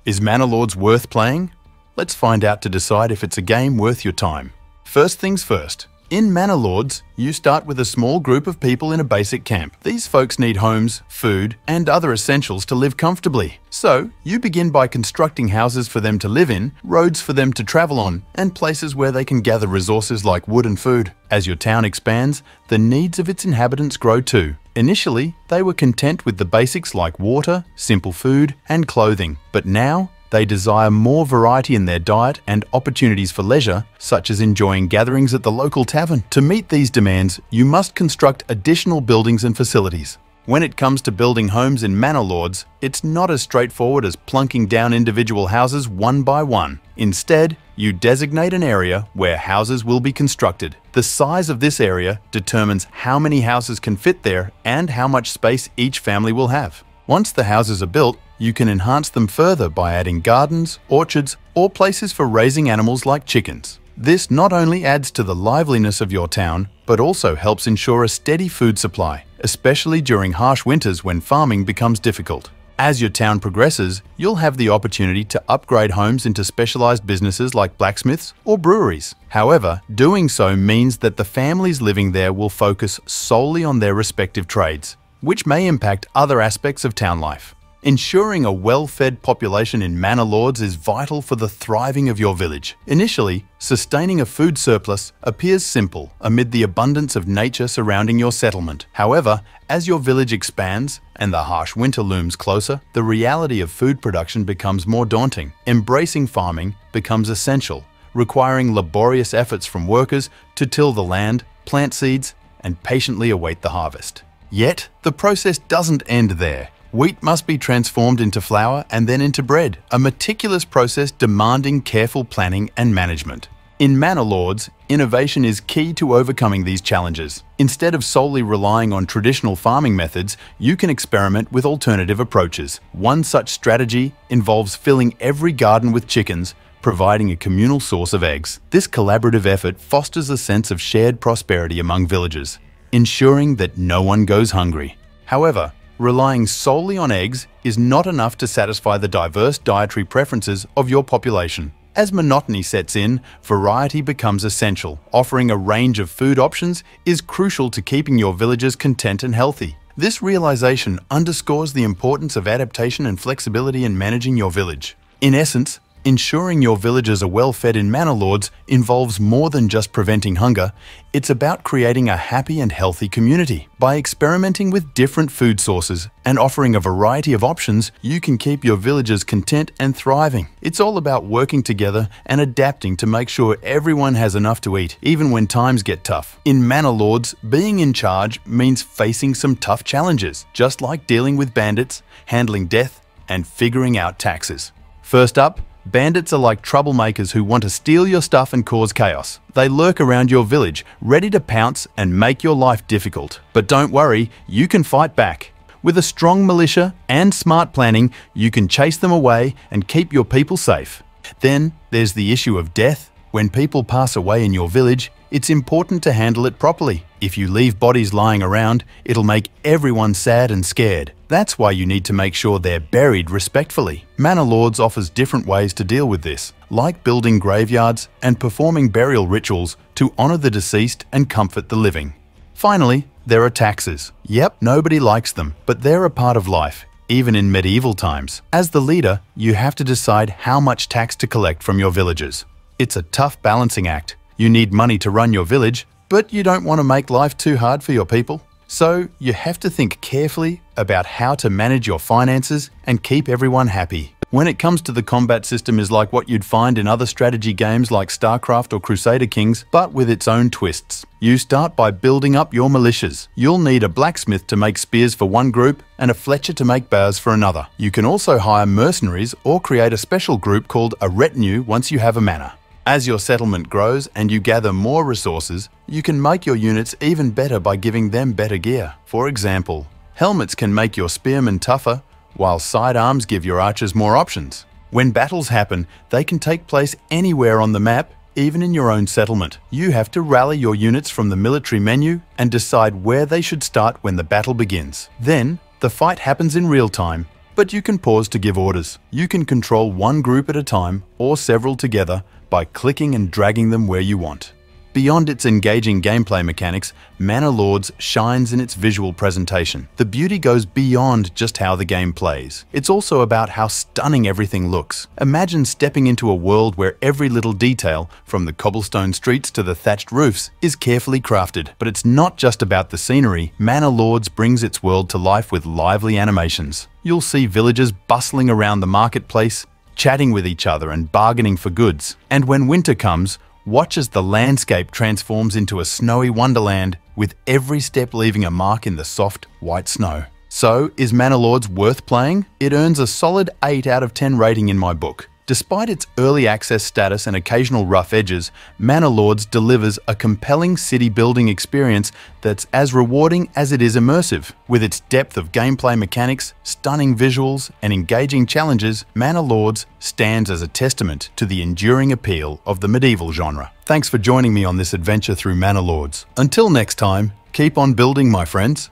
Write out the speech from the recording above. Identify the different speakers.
Speaker 1: Is Manor Lords worth playing? Let's find out to decide if it's a game worth your time. First things first. In Manor Lords, you start with a small group of people in a basic camp. These folks need homes, food, and other essentials to live comfortably. So, you begin by constructing houses for them to live in, roads for them to travel on, and places where they can gather resources like wood and food. As your town expands, the needs of its inhabitants grow too. Initially, they were content with the basics like water, simple food, and clothing. But now, they desire more variety in their diet and opportunities for leisure, such as enjoying gatherings at the local tavern. To meet these demands, you must construct additional buildings and facilities. When it comes to building homes in Manor Lords, it's not as straightforward as plunking down individual houses one by one. Instead, you designate an area where houses will be constructed. The size of this area determines how many houses can fit there and how much space each family will have. Once the houses are built, you can enhance them further by adding gardens, orchards, or places for raising animals like chickens. This not only adds to the liveliness of your town, but also helps ensure a steady food supply, especially during harsh winters when farming becomes difficult. As your town progresses, you'll have the opportunity to upgrade homes into specialized businesses like blacksmiths or breweries. However, doing so means that the families living there will focus solely on their respective trades, which may impact other aspects of town life. Ensuring a well-fed population in Manor Lords is vital for the thriving of your village. Initially, sustaining a food surplus appears simple amid the abundance of nature surrounding your settlement. However, as your village expands and the harsh winter looms closer, the reality of food production becomes more daunting. Embracing farming becomes essential, requiring laborious efforts from workers to till the land, plant seeds, and patiently await the harvest. Yet, the process doesn't end there. Wheat must be transformed into flour and then into bread, a meticulous process demanding careful planning and management. In Manor Lords, innovation is key to overcoming these challenges. Instead of solely relying on traditional farming methods, you can experiment with alternative approaches. One such strategy involves filling every garden with chickens, providing a communal source of eggs. This collaborative effort fosters a sense of shared prosperity among villagers, ensuring that no one goes hungry. However, relying solely on eggs is not enough to satisfy the diverse dietary preferences of your population. As monotony sets in, variety becomes essential. Offering a range of food options is crucial to keeping your villagers content and healthy. This realization underscores the importance of adaptation and flexibility in managing your village. In essence, ensuring your villagers are well fed in Manor Lords involves more than just preventing hunger. It's about creating a happy and healthy community. By experimenting with different food sources and offering a variety of options, you can keep your villagers content and thriving. It's all about working together and adapting to make sure everyone has enough to eat, even when times get tough. In Manor Lords, being in charge means facing some tough challenges, just like dealing with bandits, handling death, and figuring out taxes. First up, bandits are like troublemakers who want to steal your stuff and cause chaos. They lurk around your village, ready to pounce and make your life difficult. But don't worry, you can fight back. With a strong militia and smart planning, you can chase them away and keep your people safe. Then there's the issue of death. When people pass away in your village, it's important to handle it properly. If you leave bodies lying around, it'll make everyone sad and scared. That's why you need to make sure they're buried respectfully. Manor Lords offers different ways to deal with this, like building graveyards and performing burial rituals to honor the deceased and comfort the living. Finally, there are taxes. Yep, nobody likes them, but they're a part of life, even in medieval times. As the leader, you have to decide how much tax to collect from your villagers. It's a tough balancing act. You need money to run your village, but you don't want to make life too hard for your people. So you have to think carefully about how to manage your finances and keep everyone happy. When it comes to the combat system is like what you'd find in other strategy games like StarCraft or Crusader Kings, but with its own twists. You start by building up your militias. You'll need a blacksmith to make spears for one group and a fletcher to make bows for another. You can also hire mercenaries or create a special group called a retinue once you have a manor. As your settlement grows and you gather more resources, you can make your units even better by giving them better gear. For example, helmets can make your spearmen tougher, while sidearms give your archers more options. When battles happen, they can take place anywhere on the map, even in your own settlement. You have to rally your units from the military menu and decide where they should start when the battle begins. Then, the fight happens in real time, But you can pause to give orders. You can control one group at a time or several together by clicking and dragging them where you want. Beyond its engaging gameplay mechanics, Manor Lords shines in its visual presentation. The beauty goes beyond just how the game plays. It's also about how stunning everything looks. Imagine stepping into a world where every little detail, from the cobblestone streets to the thatched roofs, is carefully crafted. But it's not just about the scenery. Manor Lords brings its world to life with lively animations. You'll see villagers bustling around the marketplace, chatting with each other and bargaining for goods. And when winter comes, watch as the landscape transforms into a snowy wonderland, with every step leaving a mark in the soft, white snow. So, is Manor Lords worth playing? It earns a solid 8 out of 10 rating in my book. Despite its early access status and occasional rough edges, Manor Lords delivers a compelling city-building experience that's as rewarding as it is immersive. With its depth of gameplay mechanics, stunning visuals, and engaging challenges, Manor Lords stands as a testament to the enduring appeal of the medieval genre. Thanks for joining me on this adventure through Manor Lords. Until next time, keep on building, my friends.